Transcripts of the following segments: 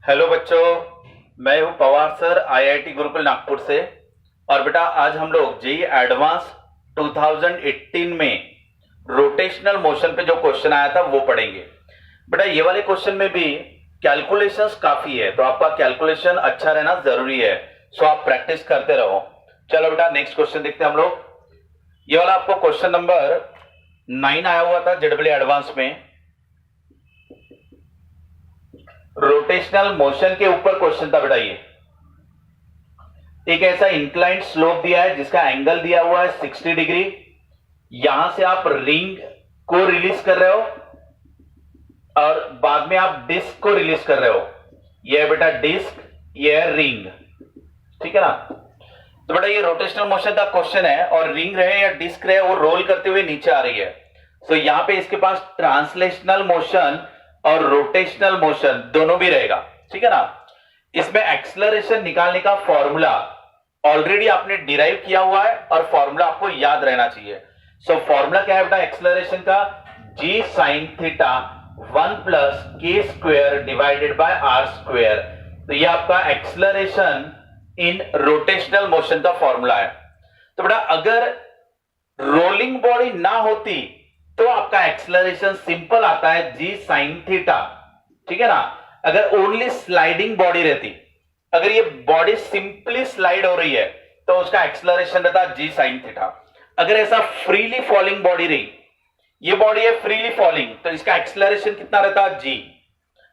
Hello बच्चों, मैं हूं पवार सर आईआईटी गुरुकुल नागपुर से। और बेटा आज हम लोग जेईई एडवांस 2018 में रोटेशनल मोशन पे जो क्वेश्चन आया था वो पढ़ेंगे। बेटा ये वाले क्वेश्चन में भी कैलकुलेशंस काफी है, तो आपका कैलकुलेशन अच्छा रहना जरूरी है। सो आप प्रैक्टिस करते रहो। चलो बेटा नेक्स्ट क्वेश्चन देखते हैं हम लोग। ये वाला आपको क्वेश्चन नंबर 9 आया हुआ था जेडब्ल्यू एडवांस में। रोटेशनल मोशन के ऊपर क्वेश्चन था बेटा। ये एक ऐसा इंक्लाइंड स्लोप दिया है जिसका एंगल दिया हुआ है 60 डिग्री। यहां से आप रिंग को रिलीज कर रहे हो और बाद में आप डिस्क को रिलीज कर रहे हो। ये है बेटा डिस्क, ये है रिंग, ठीक है ना। तो बेटा ये रोटेशनल मोशन का क्वेश्चन है और रिंग रहे या डिस्क रहे वो रोल करते हुए नीचे आ रही है। तो यहां पे इसके पास ट्रांसलेशनल मोशन और रोटेशनल मोशन दोनों भी रहेगा, ठीक है ना। इसमें एक्सलरेशन निकालने का फॉर्मूला ऑलरेडी आपने डिराइव किया हुआ है और फॉर्मूला आपको याद रहना चाहिए। सो फॉर्मूला क्या है बेटा एक्सलरेशन का? G sine theta 1 plus K square divided by R square. तो ये आपका एक्सलरेशन इन रोटेशनल मोशन का फॉर्मूला है। तो बेटा अगर रोलिंग बॉडी ना होती तो आपका एक्सलरेशन सिंपल आता है जी साइन थीटा, ठीक है ना। अगर ओनली स्लाइडिंग बॉडी रहती, अगर ये बॉडी सिंपली स्लाइड हो रही है तो उसका एक्सलरेशन रहता जी साइन थीटा। अगर ऐसा फ्रीली फॉलिंग बॉडी रही, ये बॉडी है फ्रीली फॉलिंग, तो इसका एक्सलरेशन कितना रहता जी।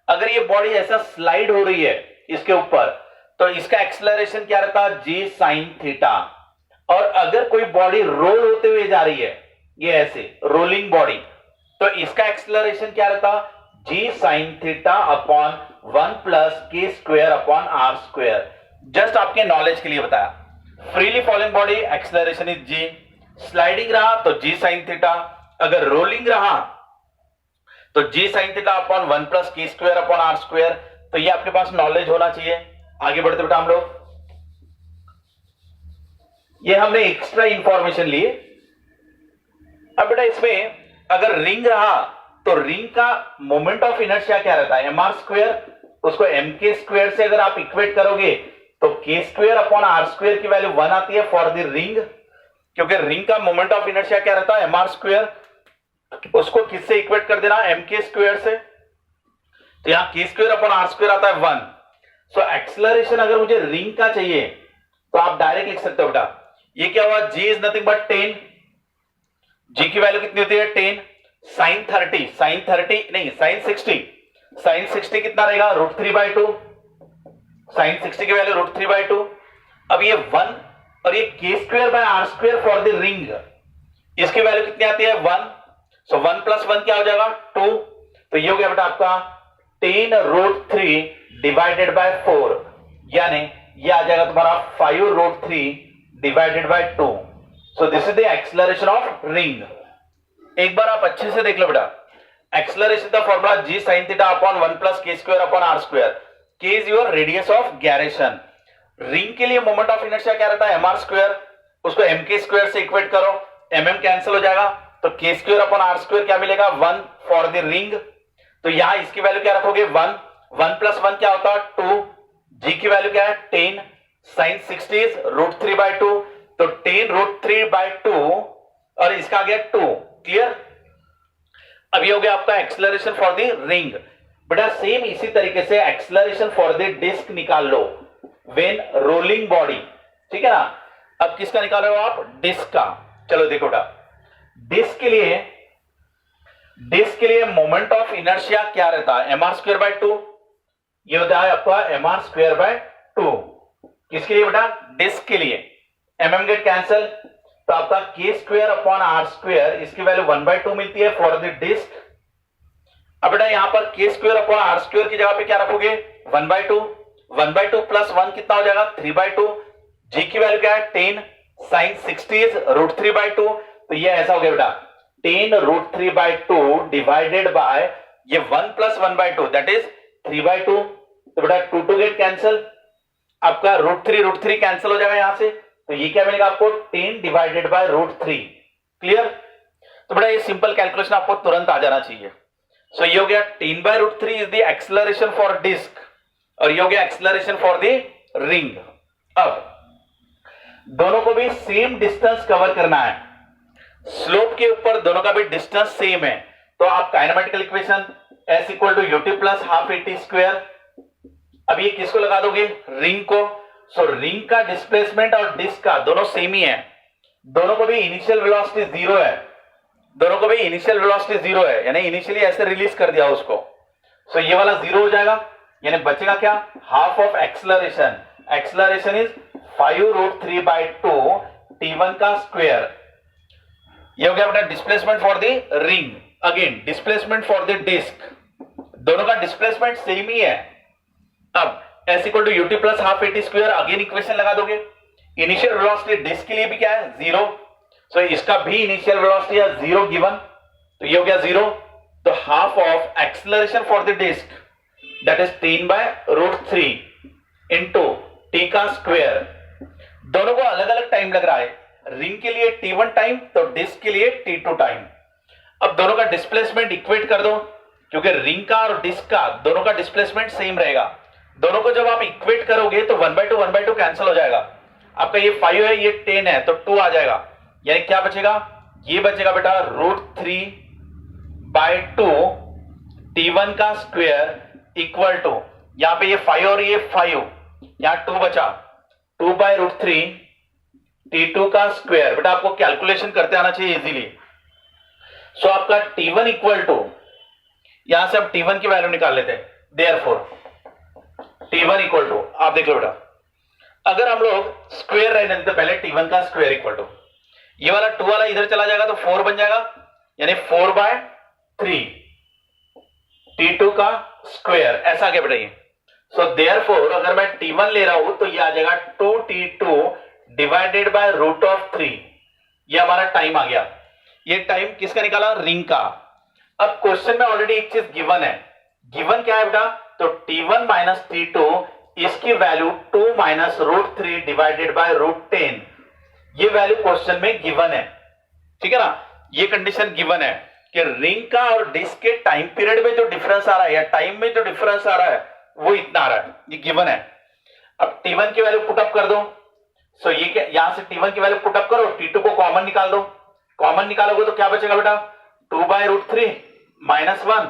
अगर ये बॉडी ऐसा स्लाइड हो रही है इसके ऊपर तो इसका एक्सलरेशन क्या रहता जी साइन थीटा। और अगर कोई बॉडी रोल होते हुए जा रही है, ये ऐसे रोलिंग बॉडी, तो इसका एक्सलरेशन क्या रहता g sine theta upon 1 plus K square upon R square. Just आपके नॉलेज के लिए बताया। Freely falling body acceleration is g, sliding रहा तो जी साइन थीटा, अगर रोलिंग रहा तो g sine theta upon 1 plus K square upon R square. तो ये आपके पास नॉलेज होना चाहिए। आगे बढ़ते बेटा हम लोग, ये हमने एक्स्ट्रा इंफॉर्मेशन ली। अब बेटा इसमें अगर रिंग रहा तो रिंग का मोमेंट ऑफ इनर्शिया क्या रहता है? M R square. उसको एम के स्क्वायर से अगर आप इक्वेट करोगे तो K square upon R square की वैल्यू 1 आती है फॉर द रिंग, क्योंकि रिंग का मोमेंट ऑफ इनर्शिया क्या रहता है? M R square. उसको किससे इक्वेट कर देना? एम के स्क्वायर से। तो यहां के स्क्वायर अपॉन आर स्क्वायर आता है 1। सो एक्सलरेशन अगर मुझे रिंग का चाहिए तो आप डायरेक्ट लिख सकते हो बेटा, ये क्या हुआ? जी इज नथिंग बट 10। जी की वैल्यू कितनी होती है? 10। साइन 30, साइन 30 नहीं साइन 60, साइन 60 कितना रहेगा? √3/2। साइन 60 की वैल्यू √3/2। अब ये 1 और ये K square by R square for the ring, इसकी वैल्यू कितनी आती है? 1। सो 1 प्लस 1 क्या हो जाएगा? 2। तो ये हो गया बेटा आपका 10√3 डिवाइडेड बाय 4, यानी ये आ जाएगा तुम्हारा 5√3 divided by 2। So this is the acceleration of ring. एक बार आप अच्छे से देख लो बेटा, एक्सलरेशन का formula g sine theta upon 1 plus K square upon R square. K is your radius of gyration। Ring के लिए मोमेंट ऑफ इनर्शिया क्या रहता है? M R square. उसको एम के स्क्वायर से इक्वेट करो, एम एम कैंसिल हो जाएगा, तो K square upon R square क्या मिलेगा? 1 फॉर द रिंग। तो यहां इसकी वैल्यू क्या रखोगे? 1। 1 प्लस 1 क्या होता है? 2। जी की वैल्यू क्या है? 10। साइन 60 इज √3/2, तो 10√3/2 और इसका आ गया 2। क्लियर? अब ये हो गया आपका एक्सलरेशन फॉर द रिंग। बेटा सेम इसी तरीके से एक्सलरेशन फॉर द डिस्क निकाल लो व्हेन रोलिंग बॉडी, ठीक है ना। अब किसका निकाल रहे हो आप? डिस्क का। चलो देखो बेटा, डिस्क के लिए मोमेंट ऑफ इनर्शिया क्या रहता है? mr²/2। ये होता है आपका mr²/2। किसके लिए बेटा? डिस्क के लिए। mm गेट कैंसिल, तो आपका के स्क्वायर अपॉन आर स्क्वायर, इसकी वैल्यू 1/2 मिलती है फॉर द डिस्क। अब बेटा यहां पर के स्क्वायर अपॉन आर स्क्वायर की जगह पे क्या रखोगे? 1/2। 1/2 प्लस 1 कितना हो जाएगा? 3/2। जी की वैल्यू क्या है? 10। साइन 60 इज √3/2, तो ये ऐसा हो गया बेटा 10√3/2 डिवाइडेड बाय ये 1 प्लस 1/2 दैट इज 3/2। तो बेटा 2 गेट कैंसिल, आपका √3 कैंसिल हो जाएगा यहां से, तो ये क्या मिलेगा आपको? 10 डिवाइडेड बाय √3। क्लियर? तो बेटा ये सिंपल कैलकुलेशन आपको तुरंत आ जाना चाहिए। सो ये हो गया 10/√3 is the acceleration for disc और ये हो गया एक्सेलरेशन फॉर द रिंग। अब दोनों को भी सेम डिस्टेंस कवर करना है, स्लोप के ऊपर दोनों का भी डिस्टेंस सेम है, तो आप kinematical equation s equal to u t plus half a t square, अब ये किसको लगा दोगे, रिंग को। सो रिंग का डिस्प्लेसमेंट और डिस्क का दोनों सेम ही है, दोनों को भी इनिशियल वेलोसिटी जीरो है, दोनों को भी इनिशियल वेलोसिटी जीरो है, यानी इनिशियली ऐसे रिलीज कर दिया उसको। सो ये वाला जीरो हो जाएगा, यानी बचेगा क्या, half of acceleration, acceleration is 5√3/2 t1 का स्क्वायर। ये हो गया बेटा displacement for the ring. Again displacement for the disc, दोनों का डिस्प्लेसमेंट सेम ही है। अब s equal to u t plus half a t square, again equation लगा दोगे, इनिशियल वेलोसिटी डिस्क के लिए भी क्या है, जीरो, सो इसका भी इनिशियल वेलोसिटी है जीरो गिवन, तो ये हो गया जीरो। तो half of acceleration for the disc that is 10/√3 into T का स्क्वायर। दोनों को अलग अलग टाइम लग रहा है, रिंग के लिए t1 टाइम, तो डिस्क के लिए t2 टाइम। अब दोनों का डिस्प्लेसमेंट इक्वेट कर दो, क्योंकि रिंग का और डिस्क का दोनों का डिस्प्लेसमेंट सेम रहेगा, दोनों को जब आप इक्वेट करोगे तो 1/2 कैंसिल हो जाएगा, आपका ये 5 है ये 10 है, तो 2 आ जाएगा, यानी क्या बचेगा, ये बचेगा बेटा √3/2 t1 का स्क्वायर इक्वल टू, यहां पे ये 5 और ये 5, यहां 2 बचा, 2/√3 t2 का स्क्वायर। बेटा आपको कैलकुलेशन करते आना चाहिए इजीली। सो आपका t1 इक्वल टू, यहां से आप t1 की वैल्यू निकाल लेते हैं, देयरफॉर t1 इक्वल टू, आप देख लो बेटा, अगर हम लोग स्क्वायर रहने देते पहले t1 का स्क्वायर इक्वल टू, ये वाला 2 वाला इधर चला जाएगा तो 4 बन जाएगा, यानी 4/3 t2 का स्क्वायर, ऐसा क्या बेटा ये। सो देयरफॉर अगर मैं t1 ले रहा हूं तो ये आ जाएगा 2t2 डिवाइडेड बाय √3, ये हमारा टाइम आ गया। ये टाइम किसका निकाला, रिंग का। अब क्वेश्चन में ऑलरेडी एक चीज गिवन है, गिवन क्या है बेटा, तो t1 माइनस t2, इसकी वैल्यू 2 माइनस √3 डिवाइडेड बाय √10, ये वैल्यू क्वेश्चन में गिवन है, ठीक है ना। ये कंडीशन गिवन है कि रिंग का और डिस्क के टाइम पीरियड में जो डिफरेंस आ रहा है या टाइम में जो डिफरेंस आ रहा है वो इतना आ रहा है, ये गिवन है। अब t1 की वैल्यू पुटअप कर दो, सो ये क्या, यहां से t1 की वैल्यू पुटअप करो, t2 को कॉमन निकाल दो, कॉमन निकालोगे तो क्या बचेगा बेटा, 2/√3 minus 1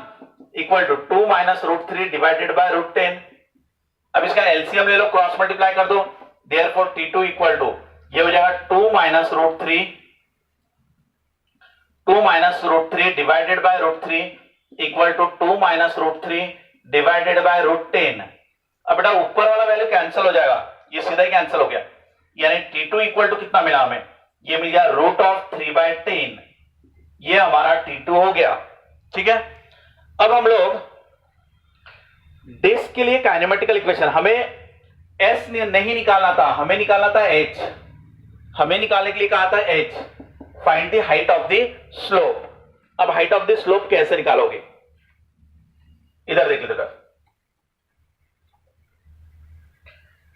equal to 2 minus √3 divided by √10। अब इसका एलसीएम ले लो, क्रॉस मल्टीप्लाई कर दो, देयरफॉर t2 इक्वल टू, ये हो जाएगा 2 minus √3 divided by √3 equal to 2 minus √3 divided by √10। अब बेटा ऊपर वाला वैल्यू कैंसिल हो जाएगा, ये सीधा ही कैंसिल हो गया, यानी t2 इक्वल टू कितना मिला हमें, ये मिल गया √3/10, ये हमारा t2 हो गया, ठीक है। अब हम लोग डिस्क के लिए काइनेमेटिकल इक्वेशन, हमें s नहीं निकालना था, हमें निकालना था h, हमें निकालने के लिए कहा था h, find the height of the slope. अब हाइट ऑफ द स्लोप कैसे निकालोगे, इधर देखिए बेटा,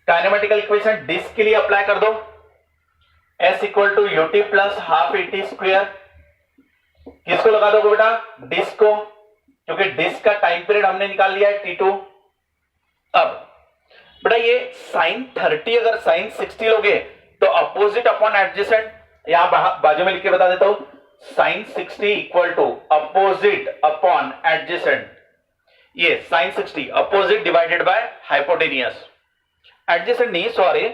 काइनेमेटिकल इक्वेशन डिस्क के लिए अप्लाई कर दो, s equal to u t plus half a t square, किसको लगा दोगे बेटा, डिस्क को, क्योंकि डिस्क का टाइम पीरियड हमने निकाल लिया है t2। अब बेटा ये sin 30 अगर sin 60 लोगे तो अपोजिट अपॉन एडजेसेंट, यहां बाजू में लिख के बता देता हूं, sin 60 equal to opposite upon adjacent, ये sin 60 opposite divided by hypotenuse, adjacent नहीं sorry,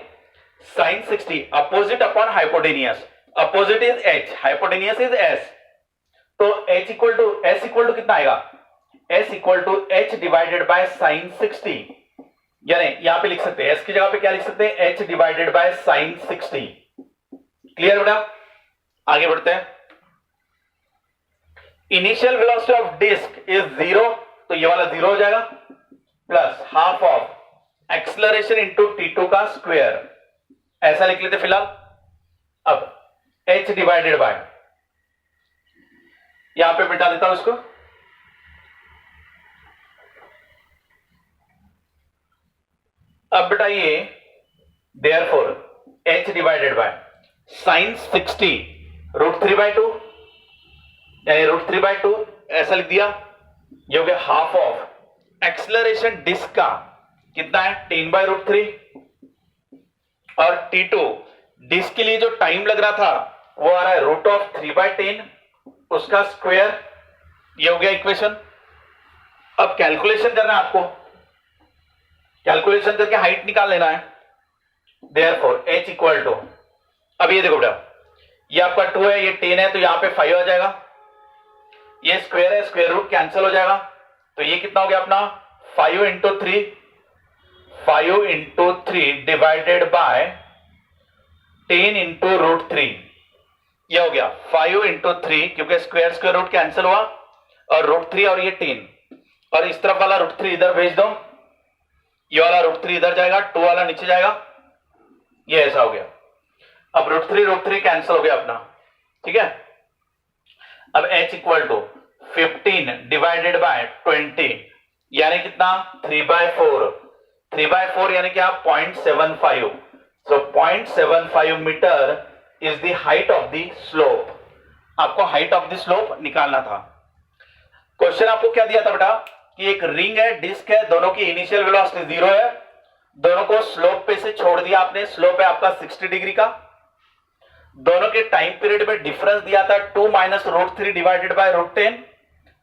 sin 60 opposite upon hypotenuse, opposite is h, hypotenuse is s, तो h equal to s equal to कितना आएगा, s equal to h divided by sin 60, यानी यहां पे लिख सकते हैं s की जगह पे क्या लिख सकते हैं, h divided by sin 60। Clear बेटा, आगे बढ़ते हैं। Initial velocity of disc is 0, तो ये वाला 0 हो जाएगा, plus half of acceleration into t2 का स्क्वायर, ऐसा लिख लेते फिलहाल। अब h डिवाइडेड बाय, यहां पे मिटा देता हूं इसको, अब बेटा ये therefore h divided by sin 60 √3/2, यानी √3/2 ऐसा लिख दिया, ये हो गया हाफ ऑफ एक्सेलरेशन डिस्क का कितना है 10/√3 और T2 डिस्क के लिए जो टाइम लग रहा था वो आ रहा है √3/10 उसका स्क्वायर। ये हो गया इक्वेशन। अब कैलकुलेशन करना है आपको, कैलकुलेशन करके हाइट निकाल लेना है। देयरफॉर h इक्वल टू, अब ये देखो बेटा, ये आपका 2 है, ये 10 है, तो यहां पे 5 आ जाएगा। ये स्क्वायर है, स्क्वायर रूट कैंसिल हो जाएगा, तो ये कितना हो गया अपना 5 इंटू 3 डिवाइडेड बाय 10 इंटू √3। ये हो गया 5 इंटू 3, क्योंकि स्क्वायर स्क्वायर रूट कैंसिल हुआ, और √3 और ये 10, और इस तरफ वाला √3 इधर भेज दो, ये वाला √3 इधर जाएगा, 2 वाला नीचे जाएगा, ये ऐसा हो गया। अब √3 कैंसिल हो गया अपना, ठीक है। अब h equal to 15 divided by 20 यानी कितना 3/4, 3/4 यानी क्या 0.75। So 0.75 metre is the height of the slope. आपको हाइट ऑफ द स्लोप निकालना था। क्वेश्चन आपको क्या दिया था बेटा कि एक रिंग है, डिस्क है, दोनों की इनिशियल वेलोसिटी 0 है, दोनों को स्लोप पे से छोड़ दिया आपने, स्लोप है आपका 60 डिग्री का, दोनों के टाइम पीरियड में डिफरेंस दिया था 2 - √3 डिवाइडेड बाय √10,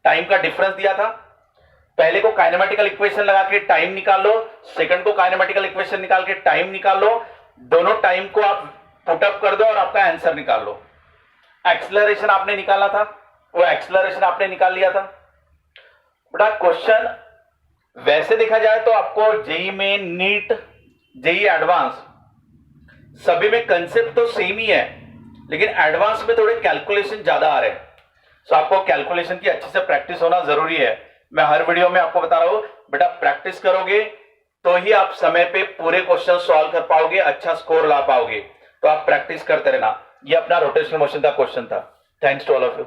टाइम का डिफरेंस दिया था। पहले को काइनेमेटिकल इक्वेशन लगा के टाइम निकाल लो, सेकंड को काइनेमेटिकल इक्वेशन निकाल के टाइम निकाल लो, दोनों टाइम को आप पुटअप कर दो और आपका आंसर निकाल लो। एक्सेलरेशन आपने निकाला था, वो एक्सेलरेशन आपने निकाल लिया था। बेटा क्वेश्चन वैसे देखा जाए तो आपको JEE Main, NEET, JEE advance सभी में कंसेप्ट तो सेम ही है, लेकिन एडवांस में थोड़े कैलकुलेशन ज्यादा आ रहे हैं। सो आपको कैलकुलेशन की अच्छे से प्रैक्टिस होना जरूरी है। मैं हर वीडियो में आपको बता रहा हूं बेटा, प्रैक्टिस करोगे तो ही आप समय पे पूरे क्वेश्चन सॉल्व कर पाओगे, अच्छा स्कोर ला पाओगे। तो आप प्रैक्टिस करते रहना। ये अपना रोटेशनल मोशन का क्वेश्चन था। Thanks to all of you.